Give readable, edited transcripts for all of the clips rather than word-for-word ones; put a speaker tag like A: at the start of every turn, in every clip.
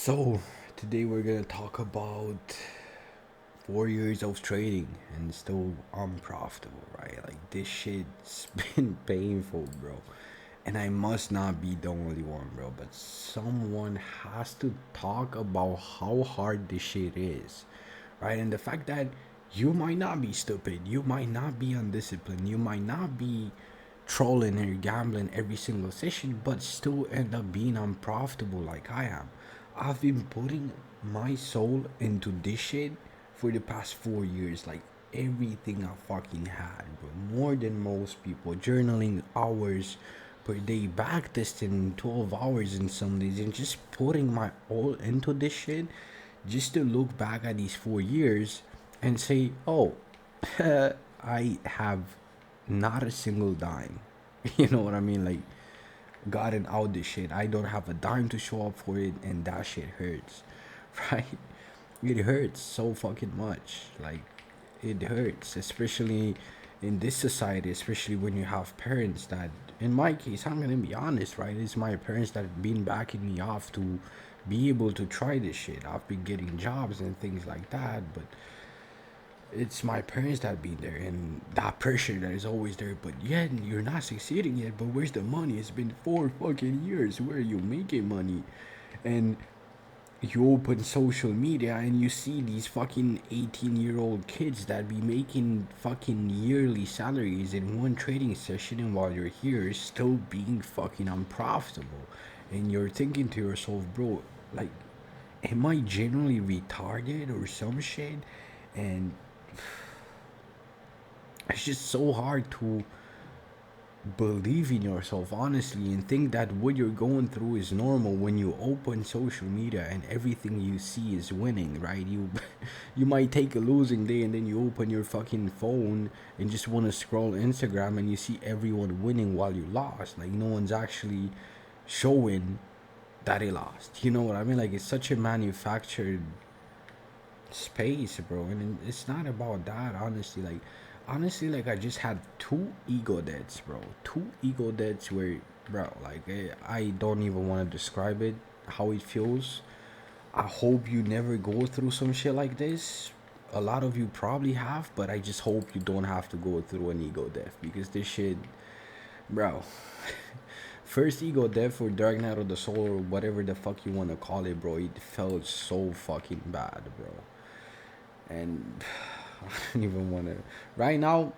A: So, today we're gonna talk about 4 years of trading and still unprofitable, right? Like, this shit's been painful, bro. And I must not be the only one, bro. But someone has to talk about how hard this shit is, right? And the fact that you might not be stupid, you might not be undisciplined, you might not be trolling or gambling every single session, but still end up being unprofitable like I am. I've been putting my soul into this shit for the past 4 years, like everything I fucking had, bro. More than most people, journaling hours per day, backtesting 12 hours in some days, and just putting my all into this shit just to look back at these 4 years and say, oh, I have not a single dime. You know what I mean? Like, gotten out this shit. I don't have a dime to show up for it, and that shit hurts, right? It hurts so fucking much. Like, it hurts, especially in this society, especially when you have parents that, in my case, I'm gonna be honest, right? It's my parents that have been backing me off to be able to try this shit. I've been getting jobs and things like that, but it's my parents that be there and that pressure that is always there, but yet you're not succeeding yet. But where's the money? It's been 4 fucking years. Where are you making money? And you open social media and you see these fucking 18-year-old kids that be making fucking yearly salaries in one trading session, and while you're here still being fucking unprofitable. And you're thinking to yourself, bro, like, am I genuinely retarded or some shit? And it's just so hard to believe in yourself honestly and think that what you're going through is normal when you open social media and everything you see is winning, right? You you might take a losing day and then you open your fucking phone and just want to scroll Instagram and you see everyone winning while you lost. Like, no one's actually showing that he lost. You know what I mean? Like, it's such a manufactured space, bro. And it's not about that, honestly. Like, I just had two ego deaths, bro. Two ego deaths where, bro, like, I don't even want to describe it, how it feels. I hope you never go through some shit like this. A lot of you probably have, but I just hope you don't have to go through an ego death, because this shit, bro. First ego death for Dark Knight of the Soul, or whatever the fuck you want to call it, bro. It felt so fucking bad, bro. And I don't even want to. Right now,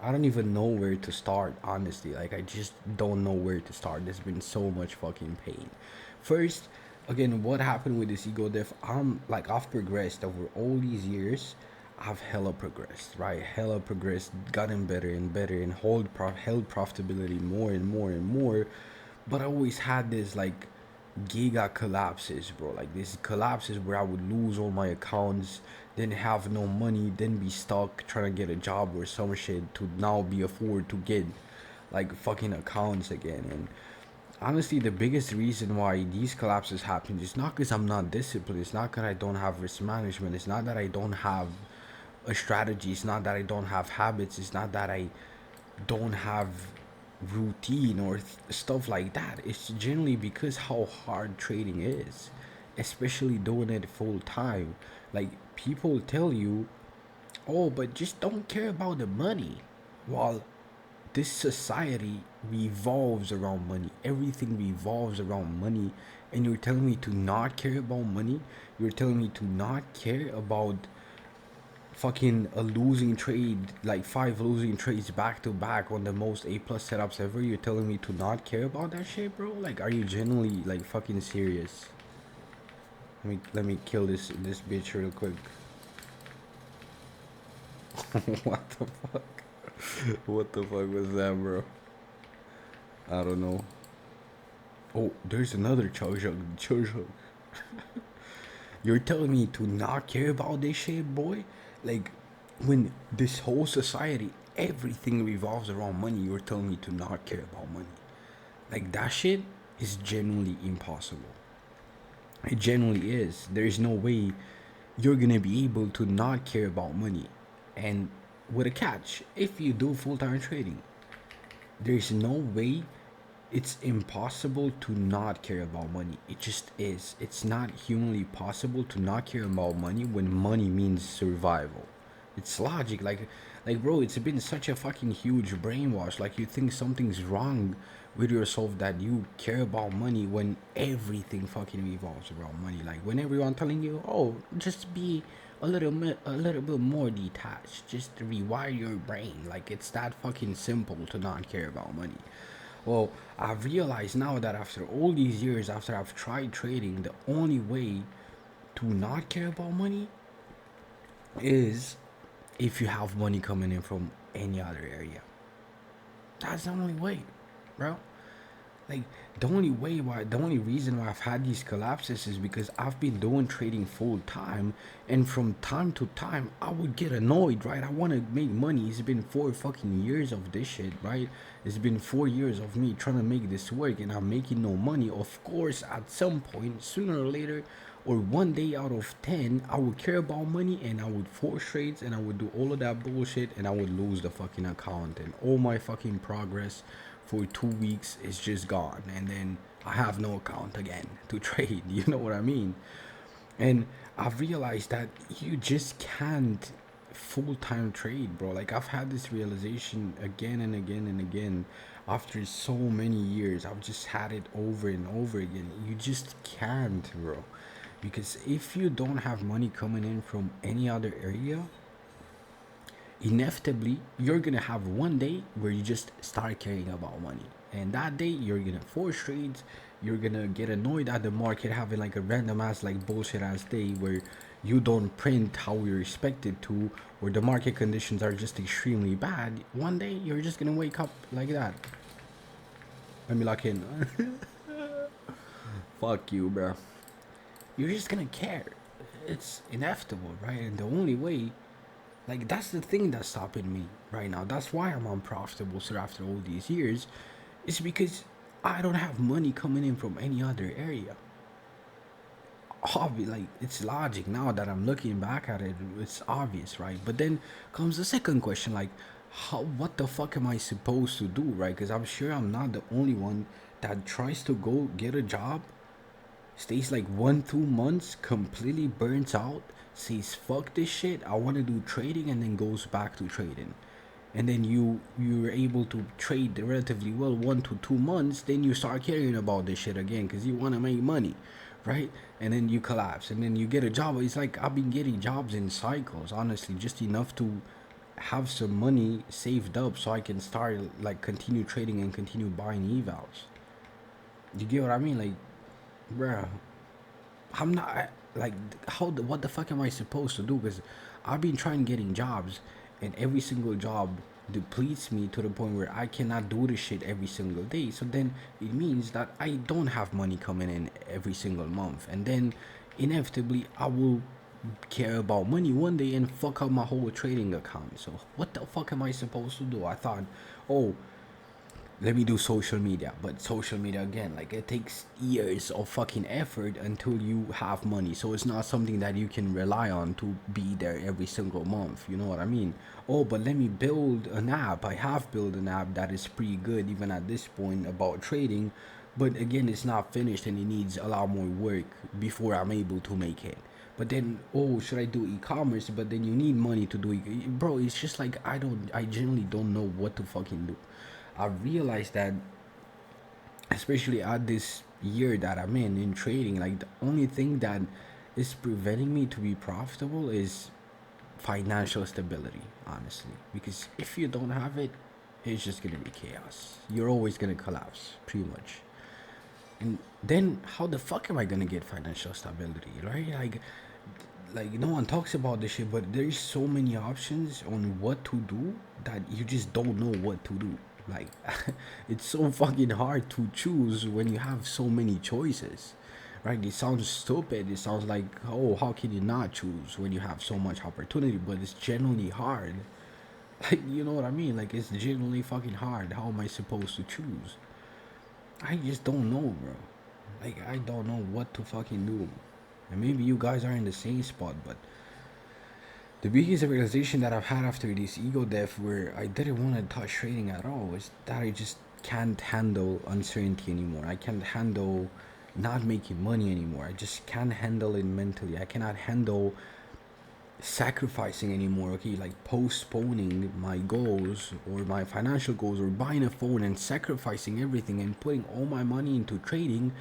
A: I don't even know where to start, honestly. Like, I just don't know where to start. There's been so much fucking pain. First, again, what happened with this ego death? I've progressed over all these years. I've hella progressed, right? Hella progressed, gotten better and better, and held profitability more and more and more. But I always had this, like, giga collapses, bro. Like, these collapses where I would lose all my accounts, then have no money, then be stuck trying to get a job or some shit to now be afford to get like fucking accounts again. And honestly, the biggest reason why these collapses happen is not because I'm not disciplined. It's not because I don't have risk management. It's not that I don't have a strategy. It's not that I don't have habits. It's not that I don't have routine or stuff like that. It's generally because how hard trading is, especially doing it full time. Like, people tell you, oh, but just don't care about the money. While this society revolves around money, everything revolves around money, and you're telling me to not care about money? You're telling me to not care about fucking a losing trade, like 5 losing trades back to back on the most A plus setups ever? You're telling me to not care about that shit, bro? Like, are you genuinely like fucking serious? Let me kill this bitch real quick. What the fuck? What the fuck was that, bro? I don't know. Oh, there's another Chojo. You're telling me to not care about this shit, boy? Like, when this whole society, everything revolves around money, you're telling me to not care about money. Like, that shit is genuinely impossible. It genuinely is. There's no way you're gonna be able to not care about money. And with a catch, if you do full time trading, there's no way it's impossible to not care about money. It just is. It's not humanly possible to not care about money when money means survival. It's logic. Like bro, it's been such a fucking huge brainwash. Like you think something's wrong with yourself that you care about money when everything fucking revolves around money. Like when everyone telling you, oh, just be a little bit more detached. Just rewire your brain. Like it's that fucking simple to not care about money. Well, I've realized now that after all these years, after I've tried trading, the only way to not care about money is if you have money coming in from any other area. That's the only way, bro. Like the only reason why I've had these collapses is because I've been doing trading full time, and from time to time I would get annoyed, right? I want to make money. It's been 4 fucking years of this shit, right? It's been 4 years of me trying to make this work, and I'm making no money. Of course, at some point, sooner or later, or one day out of 10, I would care about money, and I would force trades, and I would do all of that bullshit, and I would lose the fucking account, and all my fucking progress for 2 weeks is just gone, and then I have no account again to trade. You know what I mean? And I've realized that you just can't full-time trade, bro. Like I've had this realization again and again and again after so many years. I've just had it over and over again. You just can't, bro. Because if you don't have money coming in from any other area, inevitably you're gonna have one day where you just start caring about money, and that day you're gonna force trades. You're gonna get annoyed at the market having like a random ass like bullshit ass day where you don't print how you're expected to, or the market conditions are just extremely bad. One day you're just gonna wake up like that. Let me lock in. Fuck you, bro. You're just gonna care. It's inevitable, right? And the only way, like that's the thing that's stopping me right now. That's why I'm unprofitable. So after all these years, it's because I don't have money coming in from any other area. Obvious, like it's logic now that I'm looking back at it. It's obvious, right? But then comes the second question, like, how? What the fuck am I supposed to do, right? Because I'm sure I'm not the only one that tries to go get a job, stays like 1 2 months, completely burns out, says fuck this shit, I want to do trading, and then goes back to trading. And then you're able to trade relatively well 1 to 2 months, then you start caring about this shit again because you want to make money, right? And then you collapse, and then you get a job. It's like I've been getting jobs in cycles, honestly, just enough to have some money saved up so I can start like continue trading and continue buying evals. You get what I mean? Like, bruh, I'm not like what the fuck am I supposed to do? Because I've been trying getting jobs, and every single job depletes me to the point where I cannot do this shit every single day. So then it means that I don't have money coming in every single month, and then inevitably I will care about money one day and fuck up my whole trading account. So what the fuck am I supposed to do? I thought, oh, let me do social media. But social media, again, like it takes years of fucking effort until you have money, so it's not something that you can rely on to be there every single month. You know what I mean? Oh, but let me build an app. I have built an app that is pretty good even at this point about trading, but again, it's not finished and it needs a lot more work before I'm able to make it. But then, oh, should I do e-commerce? But then you need money to do it, bro. It's just like I generally don't know what to fucking do. I realized that, especially at this year that I'm in trading, like the only thing that is preventing me to be profitable is financial stability, honestly. Because if you don't have it, it's just gonna be chaos. You're always gonna collapse, pretty much. And then how the fuck am I gonna get financial stability, right? Like no one talks about this shit, but there's so many options on what to do that you just don't know what to do. Like it's so fucking hard to choose when you have so many choices, right? It sounds stupid. It sounds like, oh, how can you not choose when you have so much opportunity? But it's genuinely hard. Like, you know what I mean? Like, it's genuinely fucking hard. How am I supposed to choose? I just don't know, bro. Like, I don't know what to fucking do. And maybe you guys are in the same spot, but the biggest realization that I've had after this ego death, where I didn't want to touch trading at all, is that I just can't handle uncertainty anymore. I can't handle not making money anymore. I just can't handle it mentally. I cannot handle sacrificing anymore. Okay, like postponing my goals or my financial goals, or buying a phone and sacrificing everything and putting all my money into trading,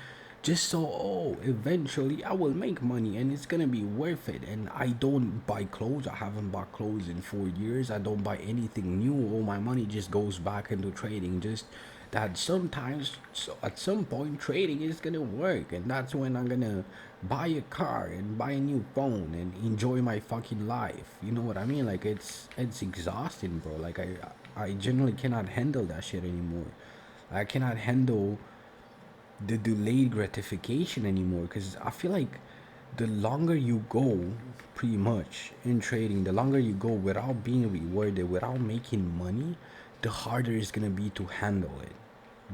A: just so, oh, eventually I will make money and it's gonna be worth it. And I don't buy clothes. I haven't bought clothes in 4 years. I don't buy anything new. All my money just goes back into trading. Just that sometimes, so at some point, trading is gonna work, and that's when I'm gonna buy a car and buy a new phone and enjoy my fucking life. You know what I mean? Like, it's exhausting, bro. Like, I generally cannot handle that shit anymore. I cannot handle the delayed gratification anymore, because I feel like the longer you go, pretty much, in trading, the longer you go without being rewarded, without making money, the harder it's gonna be to handle it.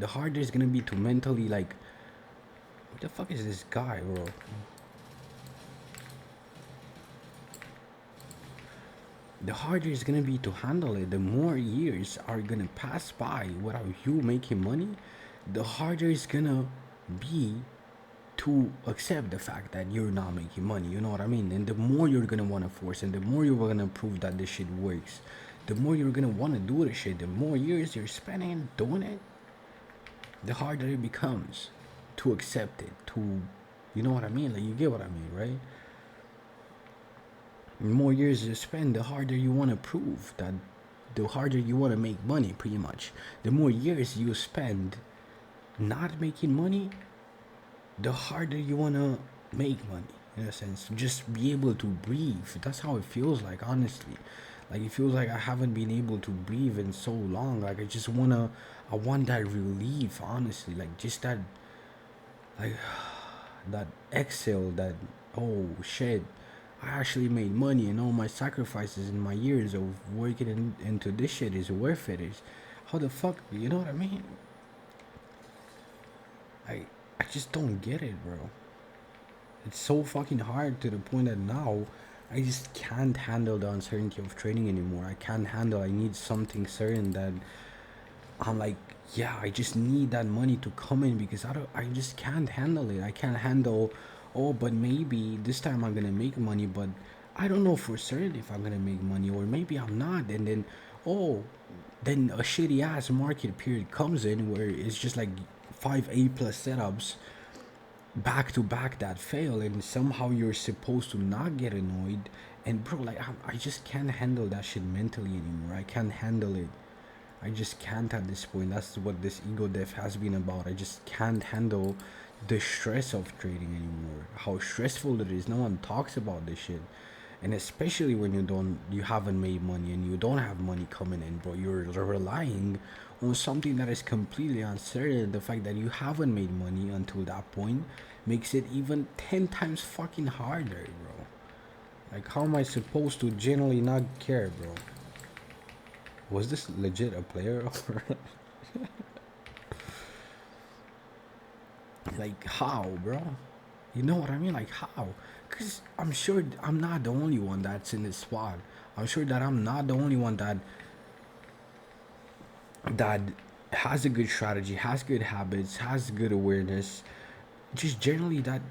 A: The harder it's gonna be to mentally, like, what the fuck is this guy, bro? The harder it's gonna be to handle it. The more years are gonna pass by without you making money, the harder it's gonna be to accept the fact that you're not making money. You know what I mean? And the more you're gonna want to force, and the more you're gonna prove that this shit works, the more you're gonna want to do the shit, the more years you're spending doing it, the harder it becomes to accept it, to, you know what I mean? Like, you get what I mean, right? The more years you spend, the harder you want to prove that, the harder you want to make money, pretty much. The more years you spend not making money, the harder you want to make money, in a sense. Just be able to breathe. That's how it feels like, honestly. Like, it feels like I haven't been able to breathe in so long. Like, I want that relief, honestly. Like, just that, like, that exhale, that, oh shit, I actually made money, and all my sacrifices and my years of working into this shit is worth it. Is how the fuck, you know what I mean? I I just don't get it, bro. It's so fucking hard, to the point that now I just can't handle the uncertainty of trading anymore. I can't handle. I need something certain that I'm like, yeah, I just need that money to come in, because I just can't handle it. I can't handle, oh, but maybe this time I'm gonna make money, but I don't know for certain if I'm gonna make money, or maybe I'm not. And then, oh, then a shitty ass market period comes in where it's just like 5 A+ setups back to back that fail, and somehow you're supposed to not get annoyed. And bro, like, I just can't handle that shit mentally anymore. I can't handle it. I just can't at this point. That's what this ego death has been about. I just can't handle the stress of trading anymore. How stressful it is. No one talks about this shit. And especially when you haven't made money and you don't have money coming in, bro. You're relying on something that is completely uncertain. The fact that you haven't made money until that point makes it even 10 times fucking harder, bro. Like, how am I supposed to genuinely not care, bro? Was this legit a player? Or like, how, bro? You know what I mean? Like, how? Because I'm sure I'm not the only one that's in this squad. I'm sure that I'm not the only one that has a good strategy, has good habits, has good awareness, just generally that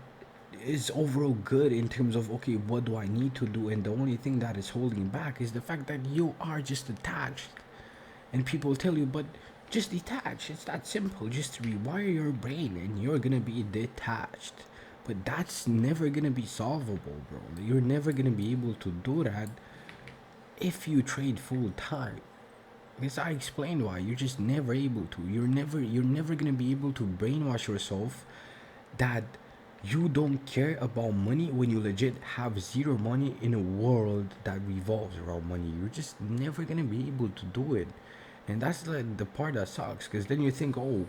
A: is overall good in terms of, okay, what do I need to do? And the only thing that is holding back is the fact that you are just attached. And people tell you, but just detach. It's that simple. Just rewire your brain and you're gonna be detached. But that's never gonna be solvable, bro. You're never gonna be able to do that if you trade full time. Because I explained why. You're just never able to. You're never gonna be able to brainwash yourself that you don't care about money when you legit have zero money in a world that revolves around money. You're just never gonna be able to do it. And that's like the part that sucks, because then you think, oh,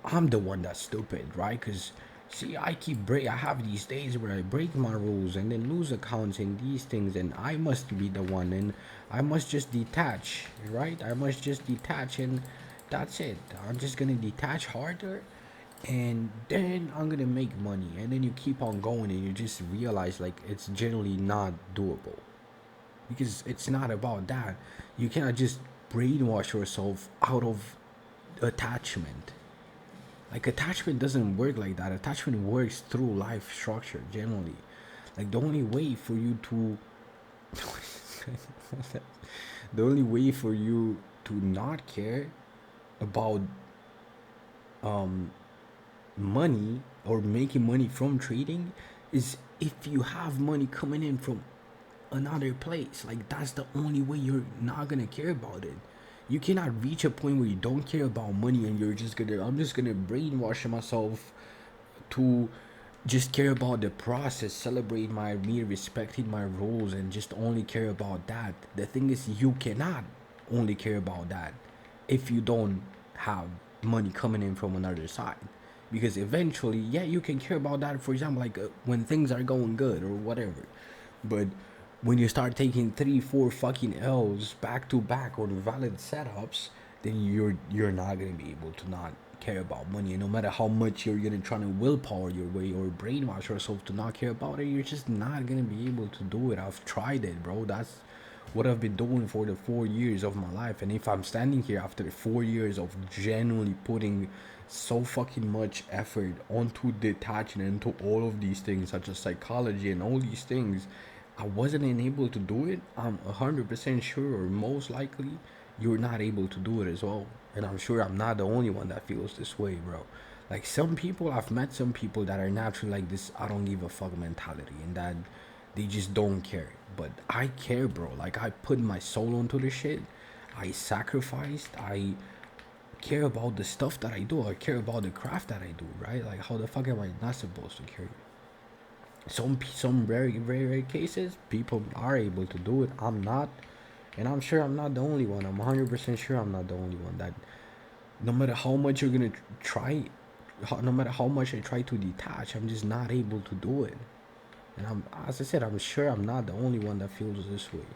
A: I'm the one that's stupid, right? Because see, I have these days where I break my rules and then lose accounts and these things, and I must be the one, and I must just detach, right? I must just detach, and that's it. I'm just gonna detach harder, and then I'm gonna make money. And then you keep on going, and you just realize, like, it's generally not doable, because it's not about that. You cannot just brainwash yourself out of attachment. Like, attachment doesn't work like that. Attachment works through life structure generally. Like, the only way for you to the only way for you to not care about money or making money from trading is if you have money coming in from another place. Like, that's the only way you're not gonna care about it. You cannot reach a point where you don't care about money and you're just gonna, I'm just gonna brainwash myself to just care about the process, celebrate my me respecting my rules, and just only care about that. The thing is, you cannot only care about that if you don't have money coming in from another side. Because eventually, yeah, you can care about that, for example, like when things are going good or whatever. But when you start taking 3 4 fucking L's back to back on valid setups, then you're not gonna be able to not care about money. And no matter how much you're gonna try to willpower your way or brainwash yourself to not care about it, you're just not gonna be able to do it. I've tried it, bro. That's what I've been doing for the 4 years of my life. And if I'm standing here after 4 years of genuinely putting so fucking much effort onto detaching into all of these things, such as psychology and all these things, I wasn't able to do it, I'm 100% sure, or most likely, you're not able to do it as well. And I'm sure I'm not the only one that feels this way, bro. Like, some people, I've met some people that are naturally like this I don't give a fuck mentality, and that they just don't care. But I care, bro. Like, I put my soul into this shit. I sacrificed. I care about the stuff that I do. I care about the craft that I do, right? Like, how the fuck am I not supposed to care? Some very very rare cases, people are able to do it. I'm not, and I'm sure I'm not the only one. I'm 100% sure I'm not the only one. That no matter how much you're gonna try, no matter how much I try to detach, I'm just not able to do it. And I'm, as I said, I'm sure I'm not the only one that feels this way.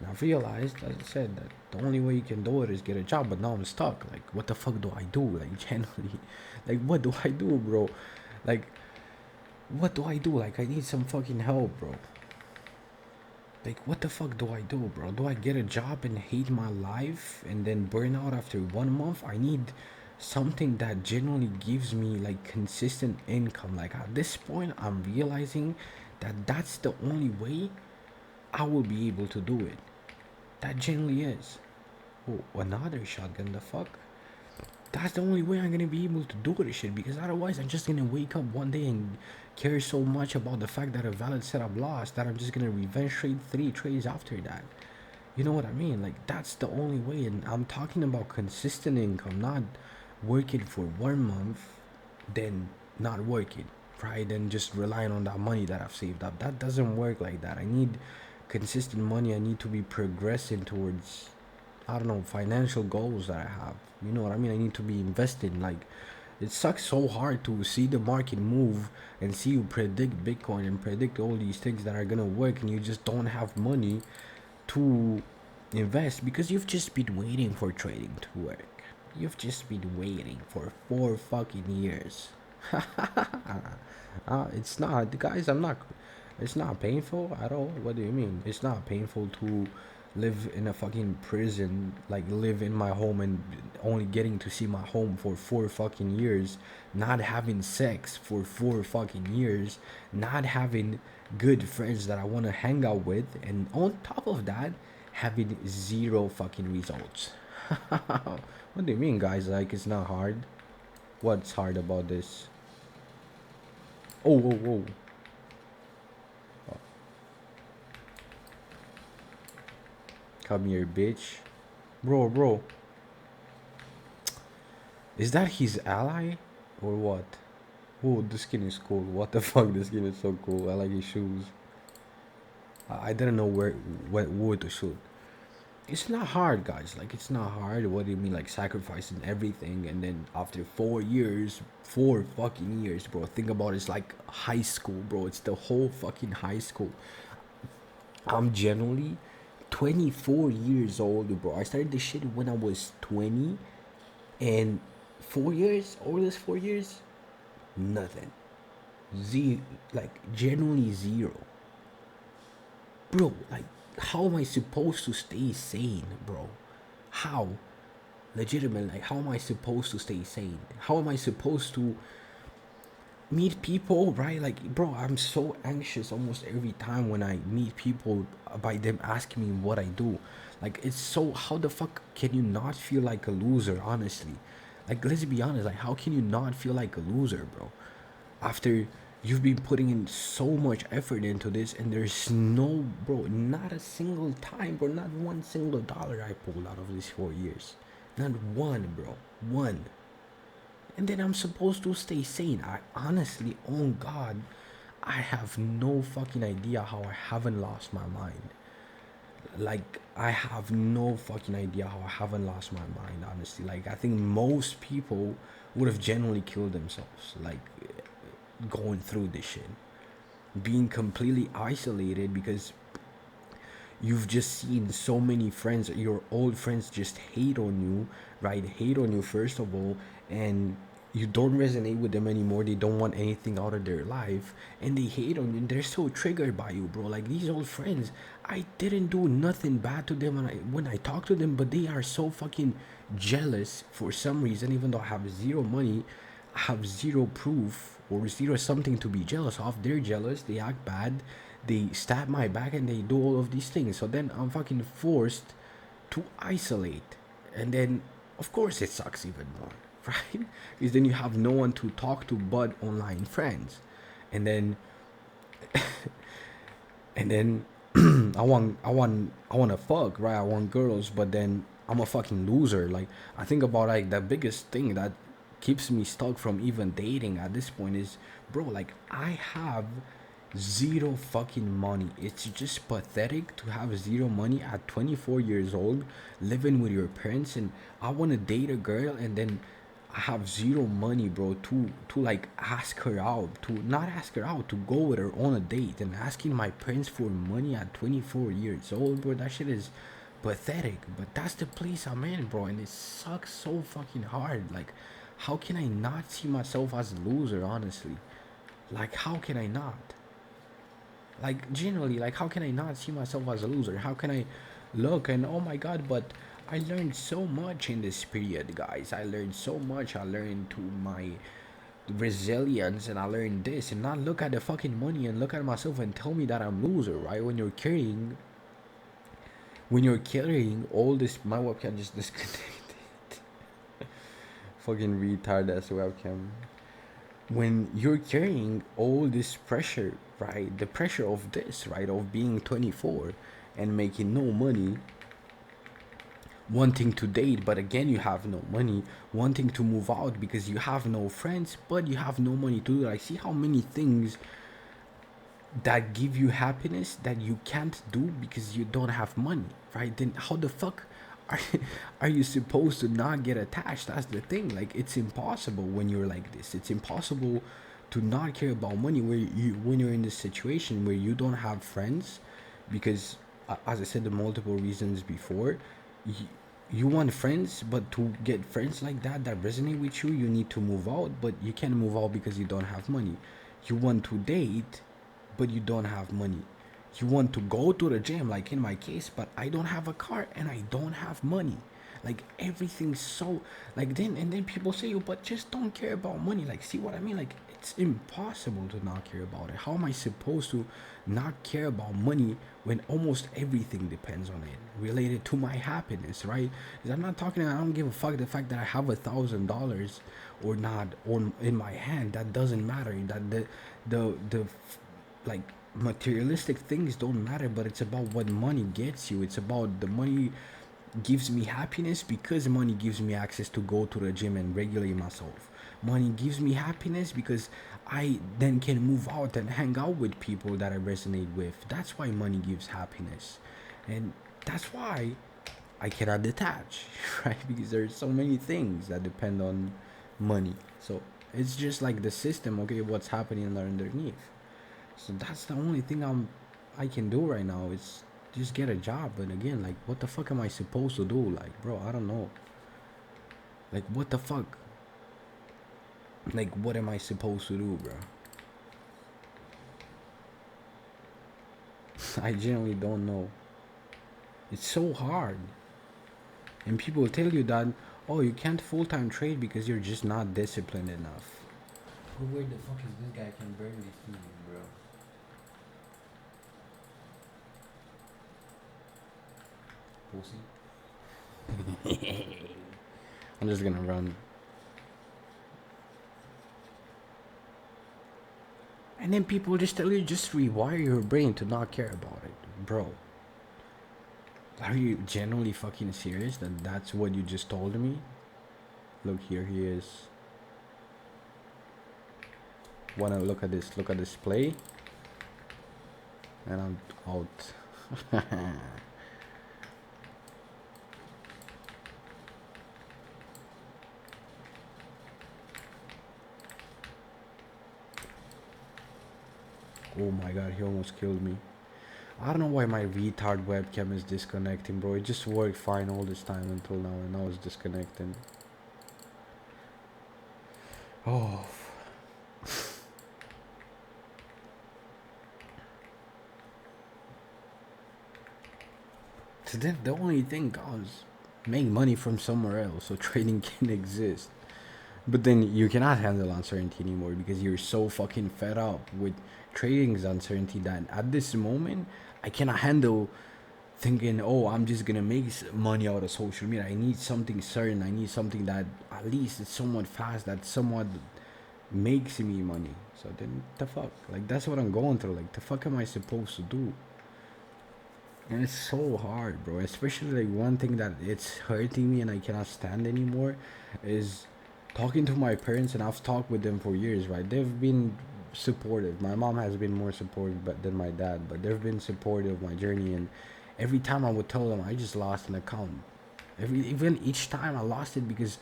A: And I've realized, as I said, that the only way you can do it is get a job. But now I'm stuck. Like, what the fuck do I do? Like, generally, like, what do I do, bro? Like, what do I do? Like, I need some fucking help, bro. Like, what the fuck do I do, bro? Do I get a job and hate my life and then burn out after 1 month? I need something that genuinely gives me like consistent income. Like, at this point, I'm realizing that that's the only way I will be able to do it. That genuinely is. Oh, another shotgun, the fuck? That's the only way I'm gonna be able to do this shit, because otherwise I'm just gonna wake up one day and care so much about the fact that a valid setup lost that I'm just gonna revenge trade 3 trades after that. You know what I mean? Like, that's the only way. And I'm talking about consistent income, not working for 1 month, then not working, right? Then just relying on that money that I've saved up. That doesn't work like that. I need consistent money. I need to be progressing towards, I don't know, financial goals that I have. You know what I mean? I need to be investing. Like, it sucks so hard to see the market move and see you predict Bitcoin and predict all these things that are gonna work, and you just don't have money to invest because you've just been waiting for trading to work. You've just been waiting for 4 fucking years. It's not, guys. I'm not. It's not painful at all. What do you mean? It's not painful to live in a fucking prison, like live in my home and only getting to see my home for 4 fucking years, not having sex for 4 fucking years, not having good friends that I want to hang out with, and on top of that, having zero fucking results. What do you mean, guys? Like, it's not hard? What's hard about this? Oh, whoa, whoa. Come here, bitch. Bro. Is that his ally? Or what? Oh, the skin is cool. What the fuck? The skin is so cool. I like his shoes. I didn't know where to shoot. It's not hard, guys. Like, it's not hard. What do you mean, like, sacrificing everything and then after 4 years, 4 fucking years, bro? Think about it. It's like high school, bro. It's the whole fucking high school. I'm generally 24 years old, bro. I started this shit when I was 20, and 4 years, over those 4 years, nothing. Like, genuinely zero. Bro, like, how am I supposed to stay sane, bro? How? Legitimate, like, how am I supposed to stay sane? How am I supposed to meet people, right? Like, bro, I'm so anxious almost every time when I meet people by them asking me what I do. Like, it's so, how the fuck can you not feel like a loser, honestly? Like, let's be honest, like, how can you not feel like a loser, bro? After you've been putting in so much effort into this, and there's no, bro, not a single time, bro, not one single dollar I pulled out of these 4 years. Not one, bro. One. And then I'm supposed to stay sane. I honestly, on God, I have no fucking idea how I haven't lost my mind. Like, I have no fucking idea how I haven't lost my mind, honestly. Like, I think most people would have genuinely killed themselves, like, going through this shit. Being completely isolated because you've just seen so many friends, your old friends, just hate on you, right? Hate on you first of all, and you don't resonate with them anymore. They don't want anything out of their life, and they hate on you, and they're so triggered by you, bro. Like, these old friends, I didn't do nothing bad to them when I talk to them, but they are so fucking jealous for some reason. Even though I have zero money, I have zero proof or zero something to be jealous of. They're jealous, they act bad, they stab my back, and they do all of these things. So then I'm fucking forced to isolate. And then, of course, it sucks even more, right? Because then you have no one to talk to but online friends. And then, and then I want to fuck, right? I want girls, but then I'm a fucking loser. Like, I think about, like, the biggest thing that keeps me stuck from even dating at this point is, bro, like, I have zero fucking money. It's just pathetic to have zero money at 24 years old, living with your parents, and I want to date a girl, and then I have zero money, bro, to like ask her out, to not ask her out, to go with her on a date, and asking my parents for money at 24 years old, bro. That shit is pathetic. But that's the place I'm in, bro, and it sucks so fucking hard. Like, how can I not see myself as a loser, honestly? Like, how can I not? Like, generally, like, how can I not see myself as a loser? How can I look and, oh my god, but I learned so much in this period, guys. I learned so much. I learned to my resilience, and I learned this, and not look at the fucking money and look at myself and tell me that I'm loser, right? When you're carrying all this, my webcam just disconnected. Fucking retard ass webcam. When you're carrying all this pressure, right? The pressure of this, right? Of being 24 and making no money, wanting to date, but again, you have no money, wanting to move out because you have no friends, but you have no money to do. I see how many things that give you happiness that you can't do because you don't have money, right? Then how the fuck are, are you supposed to not get attached? That's the thing. Like, it's impossible when you're like this. It's impossible to not care about money when you're in this situation where you don't have friends because, as I said, the multiple reasons before, you, you want friends, but to get friends like that resonate with you, you need to move out, but you can't move out because you don't have money. You want to date, but you don't have money. You want to go to the gym, like in my case, but I don't have a car and I don't have money. Like, everything's so, like, then people say, oh, but just don't care about money. Like, see what I mean? Like, it's impossible to not care about it. How am I supposed to not care about money when almost everything depends on it, related to my happiness, right? Because I'm not talking, I don't give a fuck the fact that I have $1,000 or not, or in my hand. That doesn't matter. That the like, materialistic things don't matter, but it's about what money gets you. It's about the money gives me happiness because money gives me access to go to the gym and regulate myself. Money gives me happiness because I then can move out and hang out with people that I resonate with. That's why money gives happiness, and that's why I cannot detach, right? Because there's so many things that depend on money. So it's just like the system, okay, what's happening underneath. So that's the only thing I can do right now. It's just get a job. But again, like, what the fuck am I supposed to do? Like, bro, I don't know. Like, what the fuck? Like, what am I supposed to do, bro? I genuinely don't know. It's so hard. And people tell you that, oh, you can't full-time trade because you're just not disciplined enough. But where the fuck is this guy can barely see me, bro? Pussy. I'm just gonna run. And then people just tell you, just rewire your brain to not care about it. Bro, are you genuinely fucking serious that that's what you just told me? Look, here he is. Wanna look at this? Look at this play. And I'm out. Oh my god, he almost killed me. I don't know why my retard webcam is disconnecting, bro. It just worked fine all this time until now, and now it's disconnecting. Oh. So then the only thing, guys, make money from somewhere else so trading can exist. But then you cannot handle uncertainty anymore because you're so fucking fed up with trading's uncertainty that at this moment I cannot handle thinking, oh, I'm just gonna make money out of social media. I need something certain. I need something that at least it's somewhat fast, that somewhat makes me money. So then the fuck, like that's what I'm going through. Like the fuck am I supposed to do? And it's so hard, bro. Especially like one thing that it's hurting me and I cannot stand anymore is talking to my parents. And I've talked with them for years, right? They've been supportive. My mom has been more supportive than my dad, but they've been supportive of my journey. And every time I would tell them I just lost an account, even each time I lost it because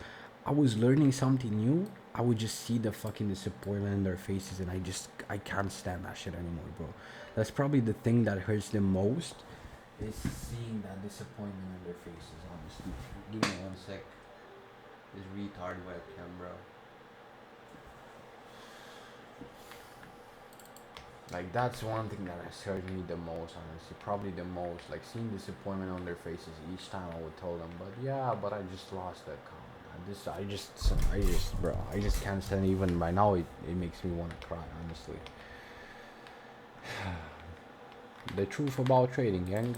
A: I was learning something new, I would just see the fucking disappointment in their faces, and I can't stand that shit anymore, bro. That's probably the thing that hurts them most, is seeing that disappointment in their faces. Honestly, give me one sec. This retard webcam, bro. Like that's one thing that has hurt me the most, honestly. Probably the most. Like seeing disappointment on their faces each time I would tell them, but yeah, but I just lost that comment. Bro, I just can't stand it. Even by now, it makes me want to cry, honestly. The truth about trading, gang.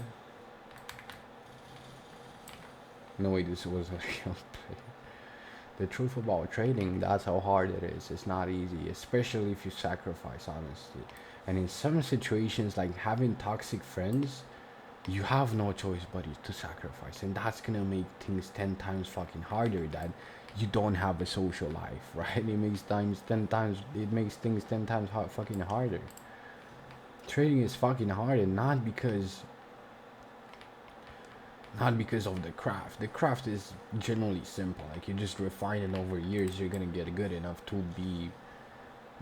A: No way, this was a real play. The truth about trading, that's how hard it is. It's not easy, especially if you sacrifice, honestly. And in some situations, like having toxic friends, you have no choice but to sacrifice, and that's gonna make things 10 times fucking harder. That you don't have a social life, right? It makes things 10 times fucking harder. Trading is fucking hard, and not because of the craft. The craft is generally simple. Like you just refine it over years, you're gonna get good enough to be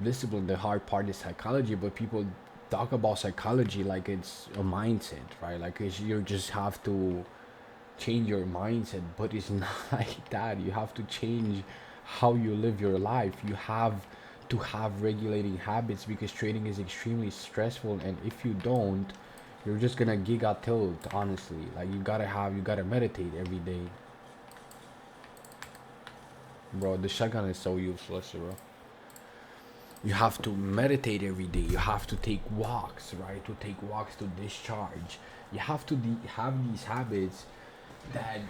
A: disciplined. The hard part is psychology, but people talk about psychology like it's a mindset, right? Like you just have to change your mindset, but it's not like that. You have to change how you live your life. You have to have regulating habits because trading is extremely stressful, and if you don't, you're just gonna giga tilt, honestly. Like you gotta meditate every day. Bro, the shotgun is so useless, bro. You have to meditate every day. You have to take walks, right? To take walks to discharge. You have to have these habits that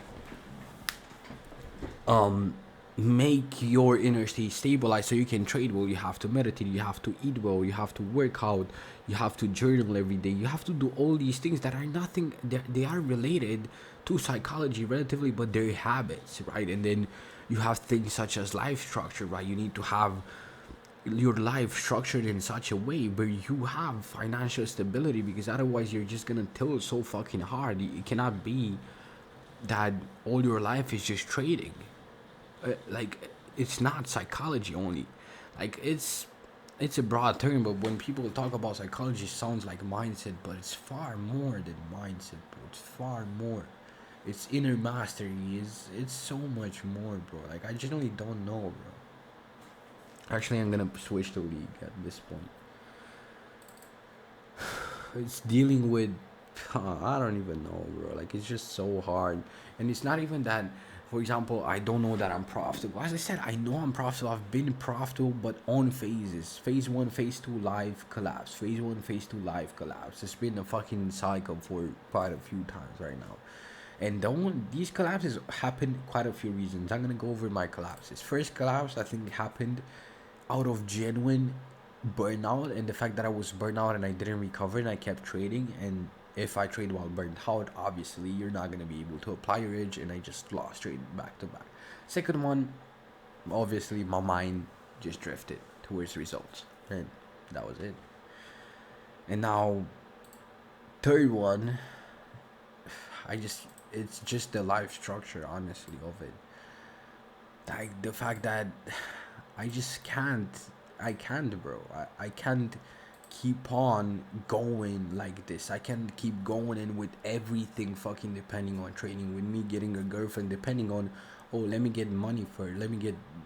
A: make your inner state stabilized so you can trade well. You have to meditate, you have to eat well, you have to work out, you have to journal every day. You have to do all these things that are nothing, they are related to psychology relatively, but they're habits, right? And then you have things such as life structure, right? You need to have your life structured in such a way where you have financial stability, because otherwise you're just gonna tilt so fucking hard. It cannot be that all your life is just trading. Like it's not psychology only. Like it's a broad term, but when people talk about psychology, it sounds like mindset, but it's far more than mindset, bro. It's far more. It's inner mastery. It's so much more, bro. Like I genuinely don't know, bro. Actually, I'm gonna switch to league at this point. It's dealing with I don't even know, bro. Like, it's just so hard. And it's not even that, for example, I don't know that I'm profitable. As I said, I know I'm profitable. I've been profitable, but on phases. Phase one, phase two, live collapse. Phase one, phase two, live collapse. It's been a fucking cycle for quite a few times right now. And these collapses happened quite a few reasons. I'm gonna go over my collapses. First collapse, I think, happened out of genuine burnout and the fact that I was burnt out and I didn't recover and I kept trading. And if I trade while burnt out, obviously you're not gonna be able to apply your edge, and I just lost trade back to back. Second one, obviously my mind just drifted towards results, and that was it. And now, third one, I just it's just the life structure, honestly, of it. Like the fact that I just can't, bro. I can't keep on going like this. I can't keep going in with everything fucking depending on trading, with me getting a girlfriend depending on, oh, let me get money first,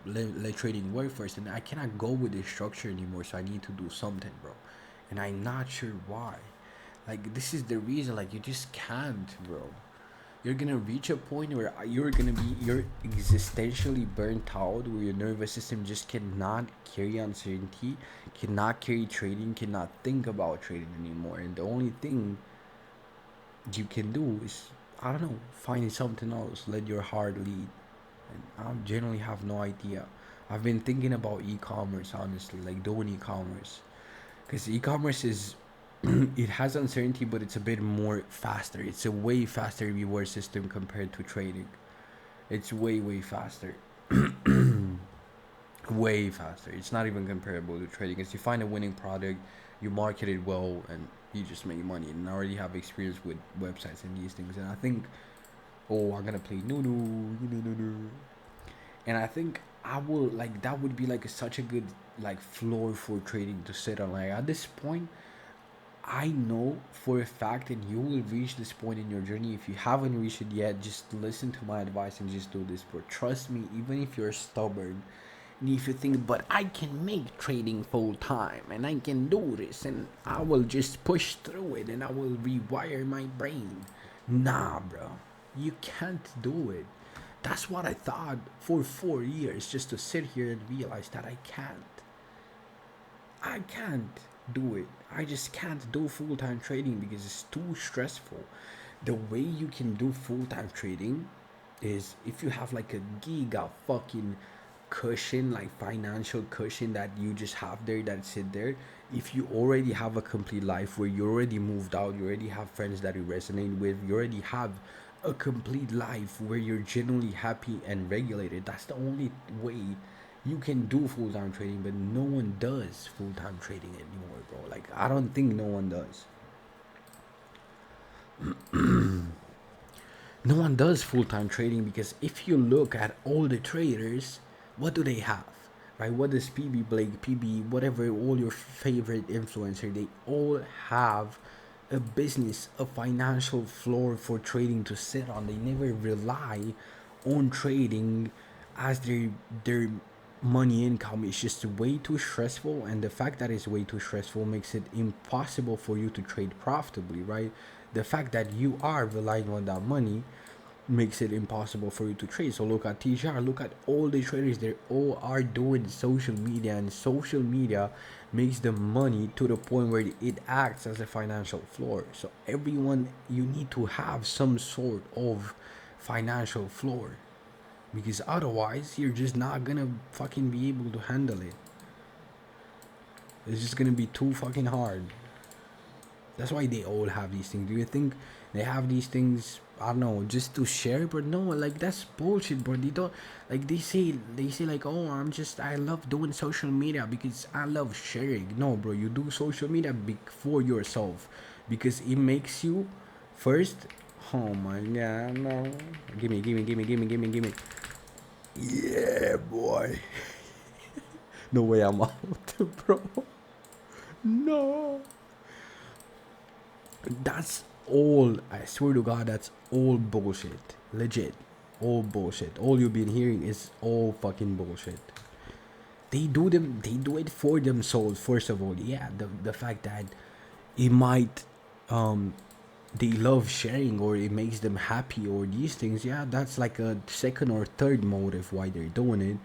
A: let trading work first. And I cannot go with this structure anymore, so I need to do something, bro. And I'm not sure why. Like, this is the reason. Like, you just can't, bro. You're gonna reach a point where you're existentially burnt out, where your nervous system just cannot carry uncertainty, cannot carry trading, cannot think about trading anymore. And the only thing you can do is, I don't know, find something else, let your heart lead. And I generally have no idea. I've been thinking about e-commerce, honestly, like doing e-commerce, because e-commerce is it has uncertainty, but it's a bit more faster. It's a way faster reward system compared to trading. It's way faster. Way faster. It's not even comparable to trading. Because you find a winning product, you market it well, and you just make money. And I already have experience with websites and these things. And I think, oh, I'm gonna play no. And I think I will, like, that would be like such a good like floor for trading to sit on. Like, at this point, I know for a fact that you will reach this point in your journey. If you haven't reached it yet, just listen to my advice and just do this, bro. Trust me, even if you're stubborn, and if you think, but I can make trading full time and I can do this and I will just push through it and I will rewire my brain. Nah, bro. You can't do it. That's what I thought for 4 years, just to sit here and realize that I can't. I can't do it. I just can't do full time trading because it's too stressful. The way you can do full time trading is if you have like a giga fucking cushion, like financial cushion that you just have there, that sit there. If you already have a complete life where you already moved out, you already have friends that you resonate with, you already have a complete life where you're genuinely happy and regulated. That's the only way you can do full-time trading, but no one does full-time trading anymore, bro. Like, I don't think no one does. No one does full-time trading because if you look at all the traders, what do they have? Right? What does PB Blake, PB, whatever, all your favorite influencer, they all have a business, a financial floor for trading to sit on. They never rely on trading as their money income. Is just way too stressful, and the fact that it's way too stressful makes it impossible for you to trade profitably, right? The fact that you are relying on that money makes it impossible for you to trade. So look at TGR, look at all the traders, they all are doing social media, and social media makes the money to the point where it acts as a financial floor. So everyone, you need to have some sort of financial floor, because otherwise you're just not gonna fucking be able to handle it. It's just gonna be too fucking hard. That's why they all have these things. Do you think they have these things, I don't know, just to share? But no, like, that's bullshit, bro. They don't, like, they say like, oh, I love doing social media because I love sharing. No, bro, you do social media for yourself, because it makes you first. Oh my god, no. Give me. Yeah, boy. No way I'm out, bro. No. That's all, I swear to God, that's all bullshit. Legit. All bullshit. All you've been hearing is all fucking bullshit. They do it for themselves, first of all. Yeah, the fact that it might they love sharing or it makes them happy or these things, yeah, that's like a second or third motive why they're doing it,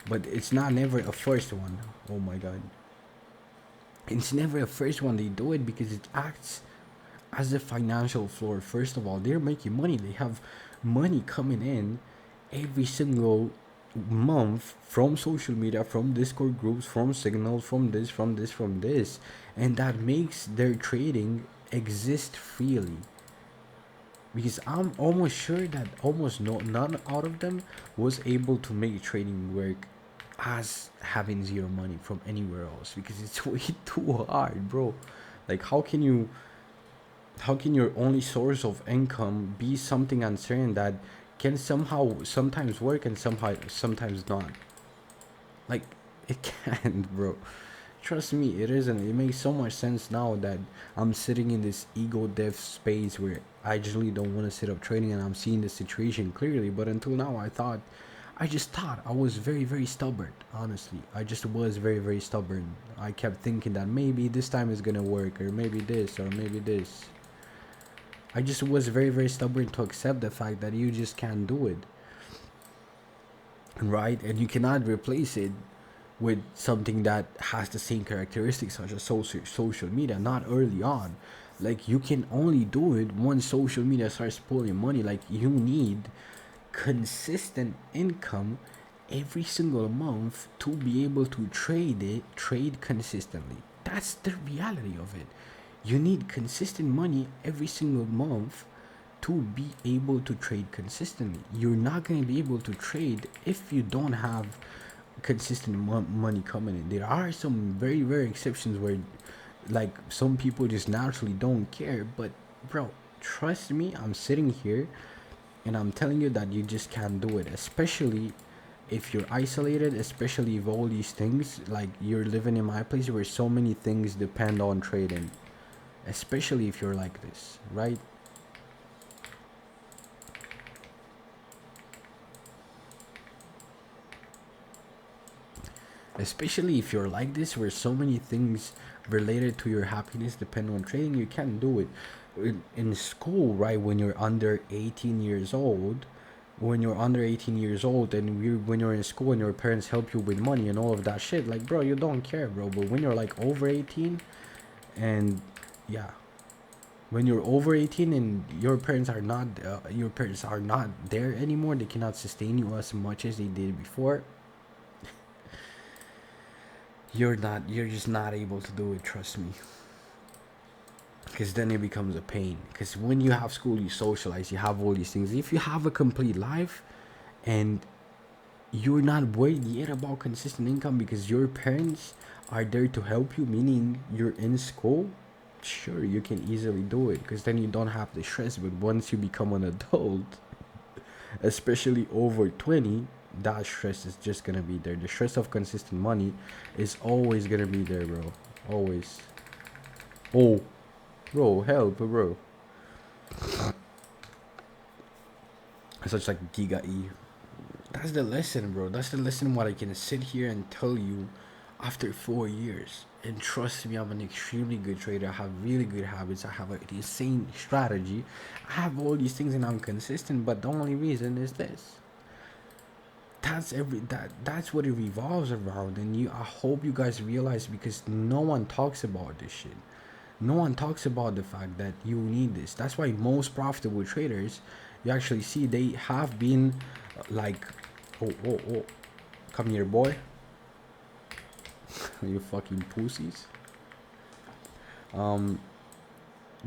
A: but it's not never a first one. Oh my god, it's never a first one. They do it because it acts as a financial floor. First of all, they're making money. They have money coming in every single month from social media, from Discord groups, from signals, from this, from this, from this, and that makes their trading exist freely. Because I'm almost sure that almost none out of them was able to make trading work as having zero money from anywhere else, because it's way too hard, bro. Like how can your only source of income be something uncertain that can somehow sometimes work and somehow sometimes not? Like, it can't, bro. Trust me, it isn't. It makes so much sense now that I'm sitting in this ego death space where I generally don't want to sit up trading and I'm seeing the situation clearly. But until now, I just thought I was very, very stubborn. Honestly, I just was very, very stubborn. I kept thinking that maybe this time is gonna work, or maybe this, or maybe this. I just was very, very stubborn to accept the fact that you just can't do it, right? And you cannot replace it with something that has the same characteristics such as social media. Not early on. Like, you can only do it once social media starts pulling money. Like, you need consistent income every single month to be able to trade consistently. That's the reality of it. You need consistent money every single month to be able to trade consistently. You're not going to be able to trade if you don't have consistent money coming in. There are some very, very exceptions where, like, some people just naturally don't care. But, bro, trust me, I'm sitting here and I'm telling you that you just can't do it, especially if you're isolated, especially if all these things, like, you're living in my place where so many things depend on trading, especially if you're like this, right? Especially if you're like this where so many things related to your happiness depend on trading, you can't do it in school, right? When you're under 18 years old, and when you're in school and your parents help you with money and all of that shit, like, bro, you don't care, bro. But when you're like over 18, and yeah, when you're over 18 and your parents are not there anymore, they cannot sustain you as much as they did before, you're just not able to do it. Trust me. Because then it becomes a pain. Because when you have school, you socialize, you have all these things. If you have a complete life and you're not worried yet about consistent income because your parents are there to help you, meaning you're in school, sure, you can easily do it because then you don't have the stress. But once you become an adult, especially over 20, that stress is just gonna be there. The stress of consistent money is always gonna be there, bro. Always. Oh, bro, help, bro. Such like Giga E. That's the lesson, bro. That's the lesson what I can sit here and tell you after 4 years. And trust me, I'm an extremely good trader. I have really good habits. I have an insane strategy. I have all these things and I'm consistent, but the only reason is this. That's what it revolves around, and I hope you guys realize, because no one talks about this shit. No one talks about the fact that you need this. That's why most profitable traders, you actually see, they have been like, oh, come here, boy. You fucking pussies.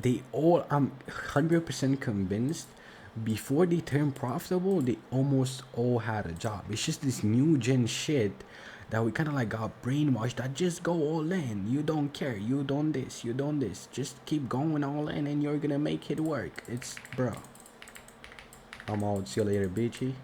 A: They all, I'm 100% convinced, before they turned profitable, they almost all had a job. It's just this new gen shit that we kind of like got brainwashed, that just go all in. You don't care. You don't this. You don't this. Just keep going all in and you're gonna make it work. It's, bro. I'm out. See you later, bitchy.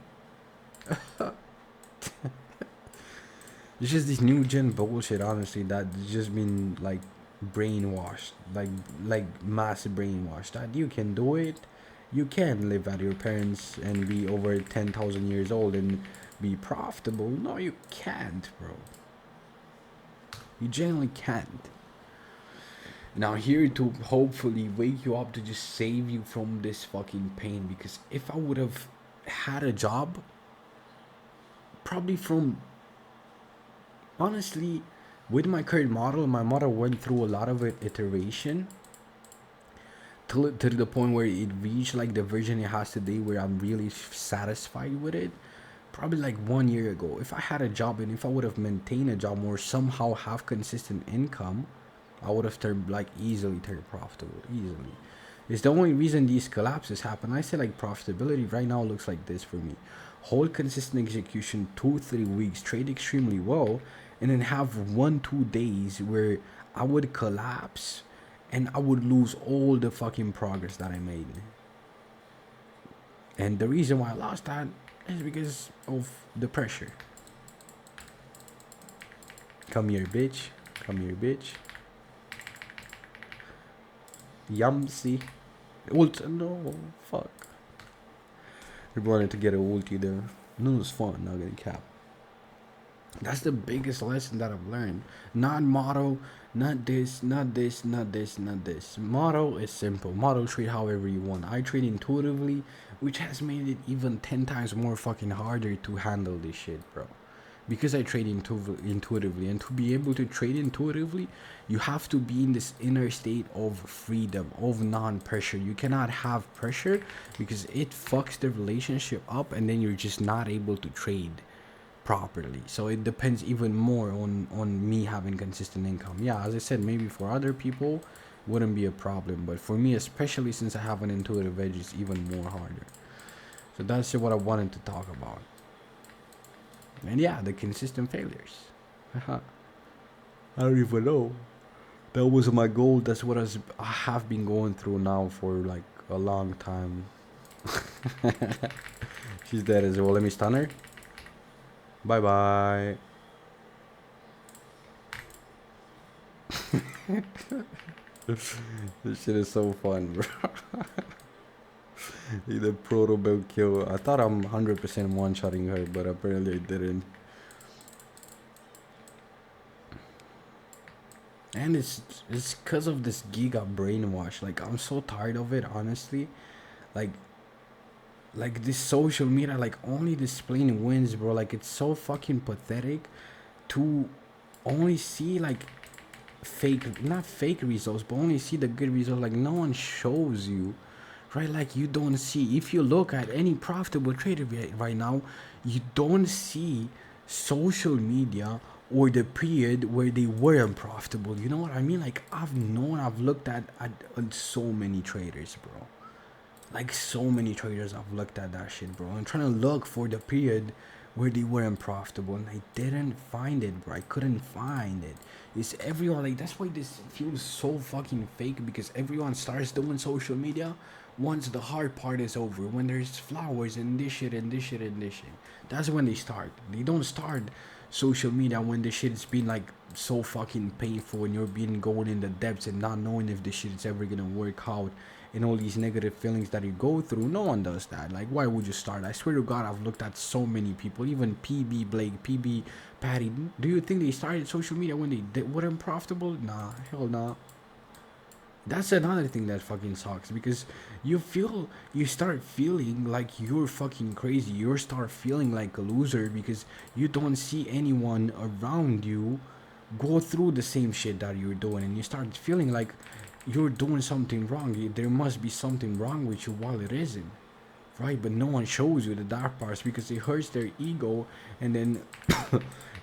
A: It's just this new gen bullshit, honestly, that just been like brainwashed, like massive brainwashed, that you can do it. You can live at your parents and be over 10,000 years old and be profitable. No, you can't, bro. You genuinely can't. Now here to hopefully wake you up to just save you from this fucking pain, because if I would have had a job, probably from, honestly, with my current model, my model went through a lot of iteration to the point where it reached like the version it has today, where I'm really satisfied with it. Probably like 1 year ago, if I had a job and if I would have maintained a job or somehow have consistent income, I would have turned like easily turned profitable easily. It's the only reason these collapses happen. I say like profitability right now looks like this for me: hold consistent execution 2-3 weeks, trade extremely well, and then have 1-2 days where I would collapse and I would lose all the fucking progress that I made. And the reason why I lost that is because of the pressure. Come here, bitch. Come here, bitch. Yamsi. Ult. No, fuck. We wanted to get a ulti there. No, it was fun. Not gonna cap. That's the biggest lesson that I've learned. Not motto, not this, not this, not this, not this. Motto is simple. Motto trade however you want. I trade intuitively, which has made it even 10 times more fucking harder to handle this shit, bro. Because I trade intuitively, and to be able to trade intuitively, you have to be in this inner state of freedom, of non-pressure. You cannot have pressure because it fucks the relationship up, and then you're just not able to trade properly. So it depends even more on me having consistent income. Yeah, as I said, maybe for other people wouldn't be a problem, but for me, especially since I have an intuitive edge, it's even more harder. So that's what I wanted to talk about. And yeah, the consistent failures. I don't even know. That was my goal. That's what I have been going through now for like a long time. She's dead as well. Let me stun her. Bye bye. This shit is so fun, bro. The proto build kill. I thought I'm 100% one-shotting her, but apparently I didn't. And it's because of this giga brainwash. Like, I'm so tired of it, honestly. Like this social media, like, only displaying wins, bro. Like, it's so fucking pathetic to only see like fake, not fake results, but only see the good results. Like, no one shows you, right? Like, you don't see, if you look at any profitable trader right now, you don't see social media or the period where they were unprofitable. You know what I mean? Like, I've looked at so many traders, bro. Like, so many traders, I've looked at that shit, bro. I'm trying to look for the period where they were unprofitable, and I didn't find it, bro. I couldn't find it. It's everyone, like, that's why this feels so fucking fake, because everyone starts doing social media once the hard part is over, when there's flowers and this shit and this shit and this shit. That's when they start. They don't start social media when the shit has been like so fucking painful, and you're being going in the depths and not knowing if this shit is ever gonna work out, and all these negative feelings that you go through. No one does that. Like, why would you start? I swear to God, I've looked at so many people, even PB Blake, PB Patty. Do you think they started social media when they weren't profitable? Nah, hell nah. That's another thing that fucking sucks, because you start feeling like you're fucking crazy. You start feeling like a loser because you don't see anyone around you go through the same shit that you're doing, and you start feeling like you're doing something wrong. There must be something wrong with you, while it isn't, right? But no one shows you the dark parts because it hurts their ego, and then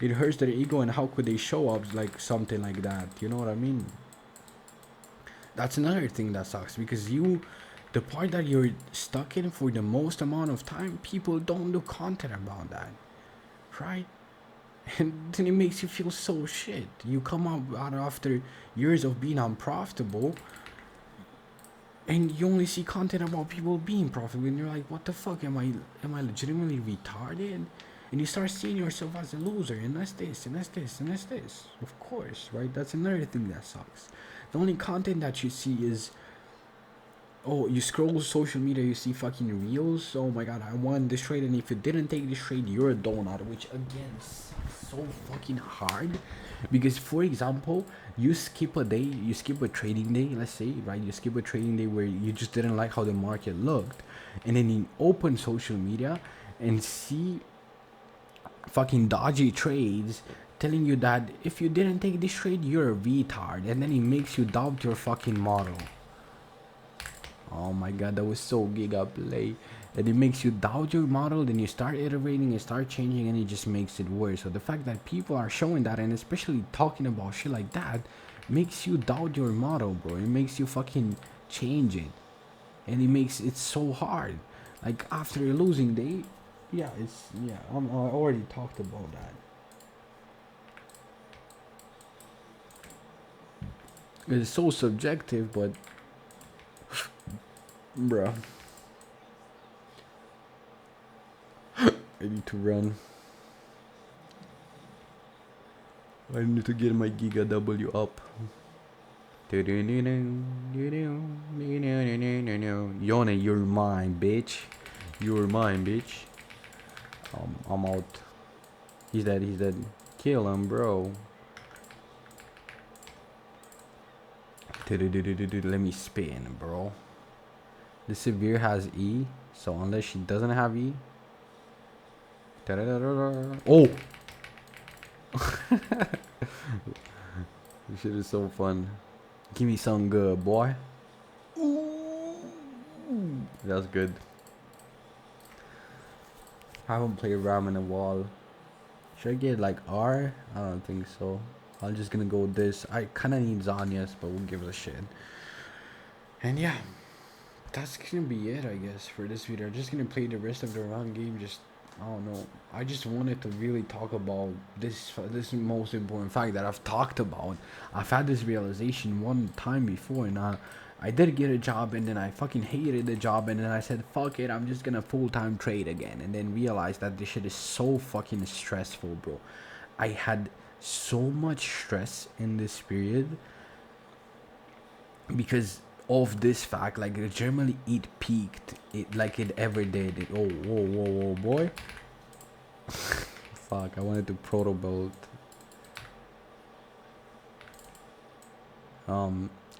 A: it hurts their ego, and how could they show up like something like that? You know what I mean? That's another thing that sucks, because the part that you're stuck in for the most amount of time, people don't do content about that, right? And then it makes you feel so shit. You come out after years of being unprofitable, and you only see content about people being profitable, and you're like, what the fuck, am I legitimately retarded? And you start seeing yourself as a loser, and that's this, and that's this, and that's this. Of course, right? That's another thing that sucks. The only content that you see is Oh, you scroll social media, you see fucking reels. Oh my god, I won this trade, and if you didn't take this trade, you're a donut. Which again, so fucking hard. Because for example, you skip a day, you skip a trading day, let's say, right? You skip a trading day where you just didn't like how the market looked, and then you open social media and see fucking dodgy trades telling you that if you didn't take this trade, you're a retard, and then it makes you doubt your fucking model. Oh my god, that was so giga play. And it makes you doubt your model, then you start iterating and start changing, and it just makes it worse. So the fact that people are showing that, and especially talking about shit like that, makes you doubt your model, bro. It makes you fucking change it. And it makes it so hard. Like after a losing day, yeah, I already talked about that. It's so subjective, but bruh, I need to run. I need to get my Giga W up. Yone, you're mine, bitch. You're mine, bitch. I'm out. He's dead, he's dead. Kill him, bro. Let me spin, bro. The severe has E, so unless she doesn't have E. Oh! This shit is so fun. Give me some good, boy. Ooh. That's good. I haven't played Ram in a while. Should I get like R? I don't think so. I'm just gonna go with this. I kinda need Zanyas, but we'll give it a shit. And yeah, that's gonna be it, I guess, for this video. I'm just gonna play the rest of the round game. Just, I don't know. I just wanted to really talk about this most important fact that I've talked about. I've had this realization one time before, and I did get a job, and then I fucking hated the job, and then I said, fuck it, I'm just gonna full-time trade again, and then realized that this shit is so fucking stressful, bro. I had so much stress in this period because of this fact. Like generally it peaked it like it ever did it. Oh, whoa, boy. Fuck, I wanted to proto build.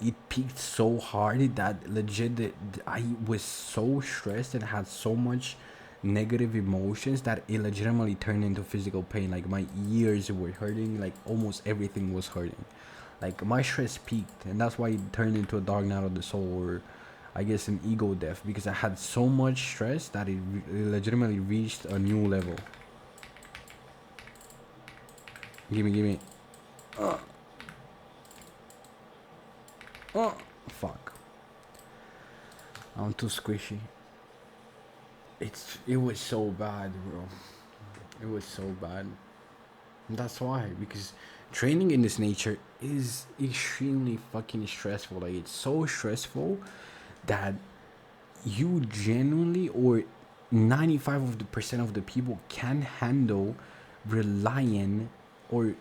A: It peaked so hard that legit I was so stressed and had so much negative emotions that it legitimately turned into physical pain. Like my ears were hurting, like almost everything was hurting. Like my stress peaked, and that's why it turned into a dark night of the soul, or I guess an ego death, because I had so much stress that it legitimately reached a new level. Gimme. Fuck. I'm too squishy. It was so bad, bro. It was so bad. And that's why, because training in this nature is extremely fucking stressful. Like it's so stressful that you genuinely, or 95 of the percent of the people can handle relying or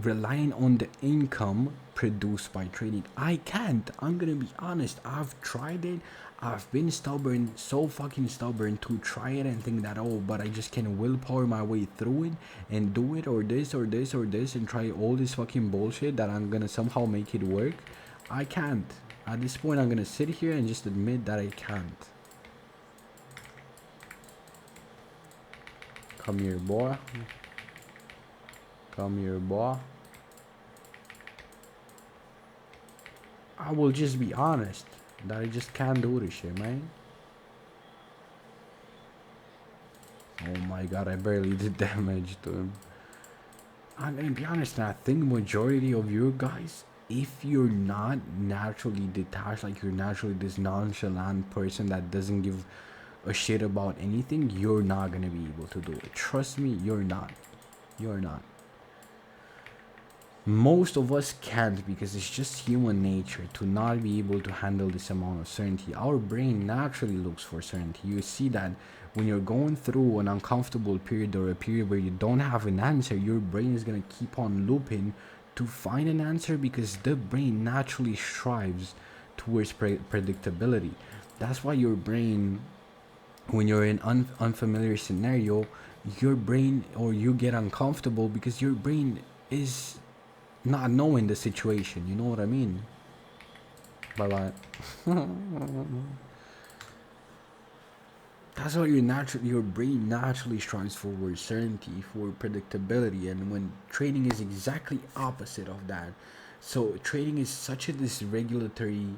A: relying on the income produced by trading. I can't. I'm gonna be honest. I've tried it. I've been stubborn, so fucking stubborn to try it and think that, oh, but I just can willpower my way through it and do it, or this or this or this, and try all this fucking bullshit that I'm gonna somehow make it work. I can't. At this point, I'm gonna sit here and just admit that I can't. Come here, boy. Come here, boy. I will just be honest that I just can't do this shit, man. Oh my god, I barely did damage to him. I'm gonna be honest, and I think majority of you guys, if you're not naturally detached, like you're naturally this nonchalant person that doesn't give a shit about anything, you're not gonna be able to do it. Trust me, you're not. You're not. Most of us can't, because it's just human nature to not be able to handle this amount of certainty. Our brain naturally looks for certainty. You see that when you're going through an uncomfortable period, or a period where you don't have an answer, your brain is going to keep on looping to find an answer, because the brain naturally strives towards predictability. That's why your brain, when you're in unfamiliar scenario, your brain, or you get uncomfortable because your brain is not knowing the situation. You know what I mean? But like, that's why your brain naturally strives for certainty, for predictability, and when trading is exactly opposite of that. So trading is such a dysregulatory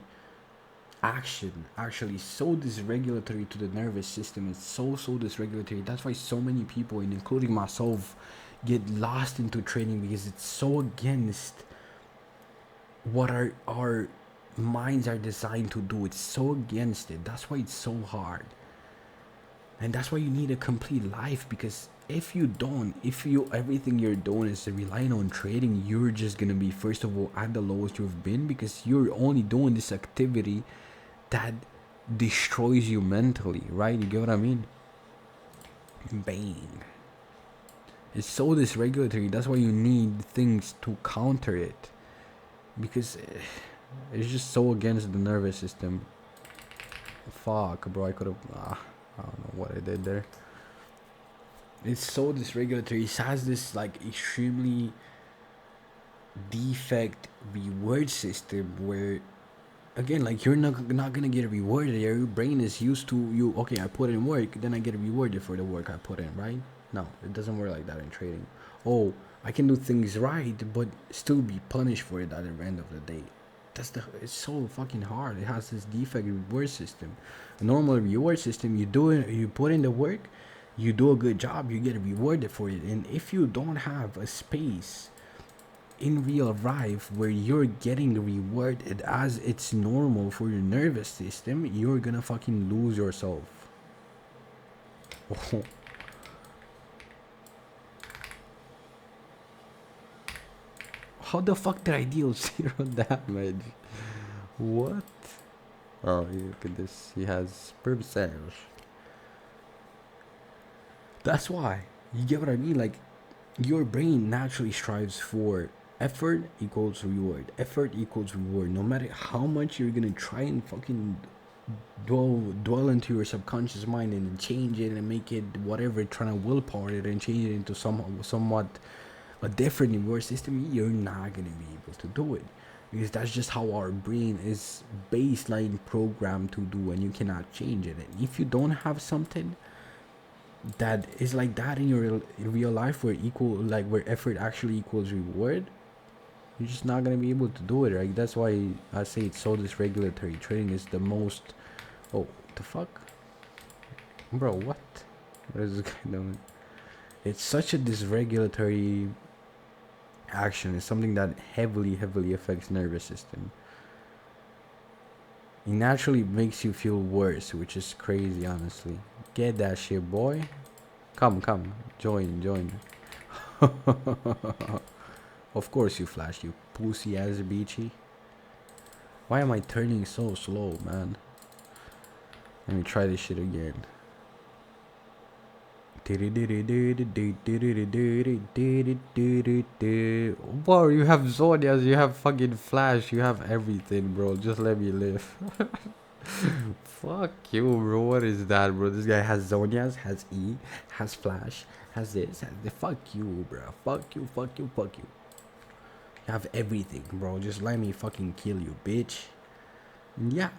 A: action, actually so dysregulatory to the nervous system. It's so dysregulatory. That's why so many people, and including myself, get lost into trading because it's so against what our minds are designed to do. It's so against it. That's why it's so hard. And that's why you need a complete life, because if you don't, if you everything you're doing is relying on trading, you're just gonna be, first of all, at the lowest you've been, because you're only doing this activity that destroys you mentally, right? You get what I mean? Bang. It's so dysregulatory. That's why you need things to counter it, because it's just so against the nervous system. Fuck, bro. I could have. I don't know what I did there. It's so dysregulatory. It has this like extremely defect reward system where, again, like, you're not gonna get rewarded. Your brain is used to, you, okay, I put in work, then I get rewarded for the work I put in, right? No, it doesn't work like that in trading. Oh, I can do things right but still be punished for it at the end of the day. It's so fucking hard. It has this defect reward system. A normal reward system, you put in the work, you do a good job, you get rewarded for it. And if you don't have a space in real life where you're getting rewarded as it's normal for your nervous system, you're gonna fucking lose yourself. How the fuck did I deal zero damage? What? Oh, look at this. He has percentage. That's why. You get what I mean? Like, your brain naturally strives for effort equals reward. Effort equals reward. No matter how much you're gonna try and fucking dwell into your subconscious mind and change it and make it whatever, trying to willpower it and change it into somewhat a different reward system, you're not gonna be able to do it, because that's just how our brain is baseline programmed to do, and you cannot change it. And if you don't have something that is like that in your real life, where where effort actually equals reward, you're just not gonna be able to do it, right? That's why I say it's so dysregulatory. Trading is the most. Oh, the fuck, bro? What is this guy doing? It's such a dysregulatory action. Is something that heavily affects nervous system. It naturally makes you feel worse, which is crazy, honestly. Get that shit, boy. Come, join. Of course you flash, you pussy ass beachy. Why am I turning so slow, man? Let me try this shit again. Bro, you have Zodias, you have fucking Flash, you have everything, bro. Just let me live. Fuck you, bro. What is that, bro? This guy has Zodias, has E, has Flash, has this, has the. Fuck you, bro. Fuck you. You have everything, bro. Just let me fucking kill you, bitch. Yeah,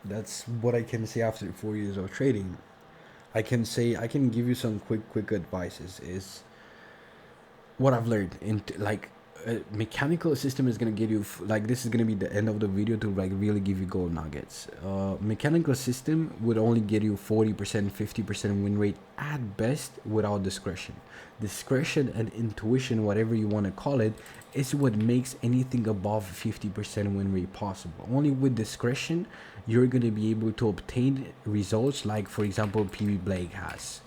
A: that's what I can say after 4 years of trading. I can give you some quick advices. Is what I've learned in like a mechanical system is gonna give you like, this is gonna be the end of the video to like really give you gold nuggets. Mechanical system would only get you 40%, 50% win rate at best without discretion. Discretion and intuition, whatever you want to call it, is what makes anything above 50% win rate possible. Only with discretion you're gonna be able to obtain results like, for example, PB Blake has.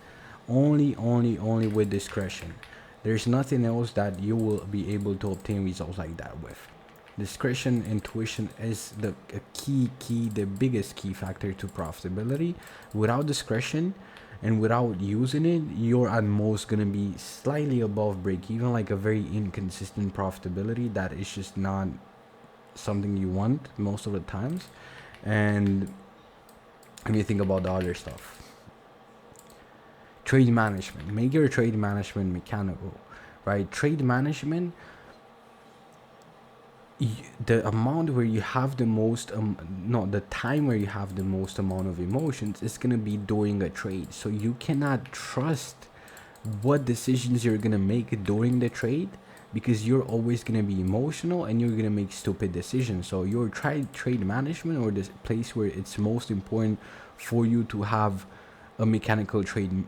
A: Only with discretion. There's nothing else that you will be able to obtain results like that with. Discretion, intuition is the the biggest key factor to profitability. Without discretion and without using it, you're at most gonna be slightly above break even, like a very inconsistent profitability that is just not something you want most of the times. And When you think about the other stuff, trade management, make your trade management mechanical, right? Trade management, the amount where you have the most no the time where you have the most amount of emotions is going to be during a trade, so you cannot trust what decisions you're going to make during the trade, because you're always going to be emotional and you're going to make stupid decisions. So your trade management, or this place where it's most important for you to have a mechanical trade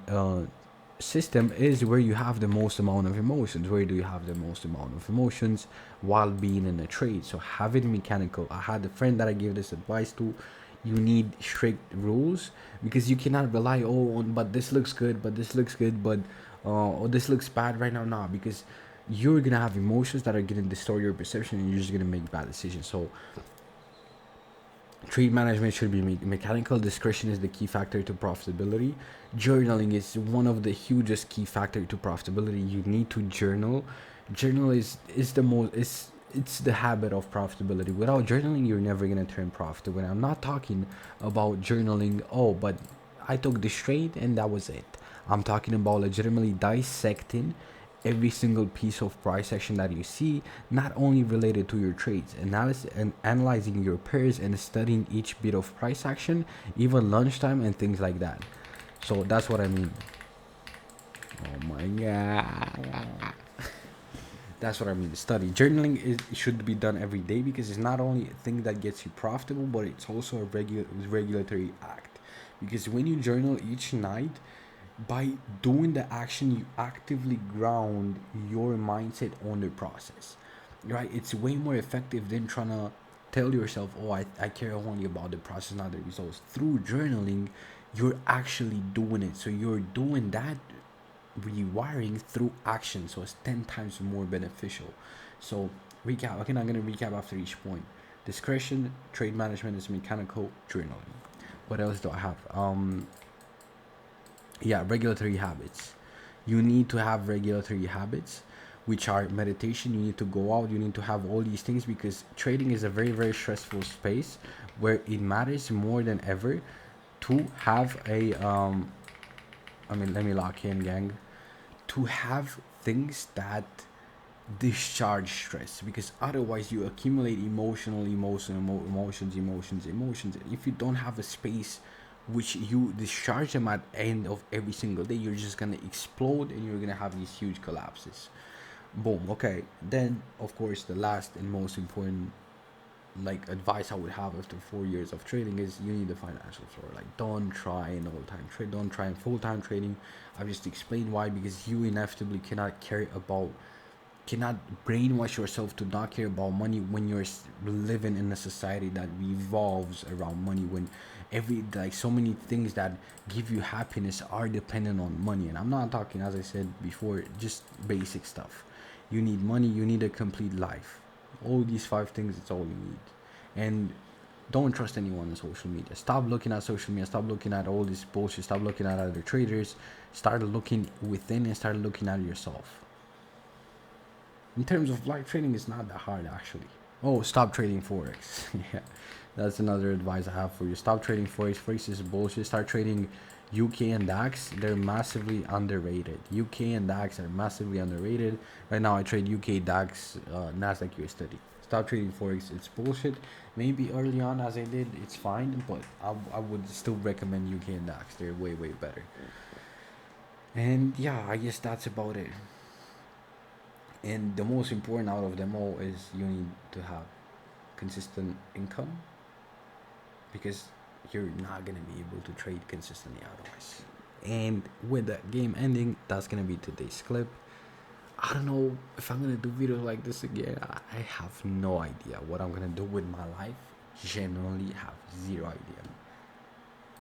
A: system, is where you have the most amount of emotions. Where do you have the most amount of emotions? While being in a trade. So have it mechanical. I had a friend that I gave this advice to. You need strict rules, because you cannot rely on, but this looks good, but this looks good, but oh, this looks bad right now. Nah, because you're gonna have emotions that are gonna distort your perception, and you're just gonna make bad decisions. So trade management should be mechanical. Discretion is the key factor to profitability. Journaling is one of the hugest key factor to profitability. You need to journal. Journal is the most, it's the habit of profitability. Without journaling, you're never gonna turn profitable. I'm not talking about journaling, oh, but I took this trade and that was it. I'm talking about legitimately dissecting every single piece of price action that you see, not only related to your trades, analysis and analyzing your pairs and studying each bit of price action, even lunchtime and things like that. So that's what I mean. Oh my god. That's what I mean. Study. Journaling should be done every day, because it's not only a thing that gets you profitable, but it's also a regulatory act. Because when you journal each night, by doing the action, you actively ground your mindset on the process, right? It's way more effective than trying to tell yourself, oh, I care only about the process, not the results. Through journaling, you're actually doing it. So you're doing that rewiring through action, so it's 10 times more beneficial. So recap. Okay, I'm going to recap after each point. Discretion, trade management is mechanical, journaling. What else do I have? Yeah, regulatory habits. You need to have regulatory habits, which are meditation. You need to go out, you need to have all these things, because trading is a very, very stressful space where it matters more than ever to have a I mean, let me lock in, gang, to have things that discharge stress, because otherwise you accumulate emotions. And if you don't have a space which you discharge them at the end of every single day, you're just gonna explode and you're gonna have these huge collapses. Boom. Okay, then of course the last and most important like advice I would have after 4 years of trading is you need the financial floor. Like, don't try an all-time trade, don't try in full-time trading. I've just explained why, because you inevitably cannot brainwash yourself to not care about money when you're living in a society that revolves around money, when every like so many things that give you happiness are dependent on money. And I'm not talking, as I said before, just basic stuff. You need money, you need a complete life. All these five things, it's all you need. And don't trust anyone on social media. Stop looking at social media, stop looking at all this bullshit, stop looking at other traders, start looking within and start looking at yourself. In terms of live trading, it's not that hard actually. Oh, stop trading forex. Yeah, that's another advice I have for you. Stop trading forex. Forex is bullshit. Start trading UK and DAX. They're massively underrated. UK and DAX are massively underrated. Right now I trade UK DAX, Nasdaq USD. Stop trading forex. It's bullshit. Maybe early on, as I did, it's fine, but I would still recommend UK and DAX. They're way, way better. And yeah, I guess that's about it. And the most important out of them all is you need to have consistent income, because you're not going to be able to trade consistently otherwise. And with that game ending, that's going to be today's clip. I don't know if I'm going to do videos like this again. I have no idea what I'm going to do with my life. Genuinely have zero idea.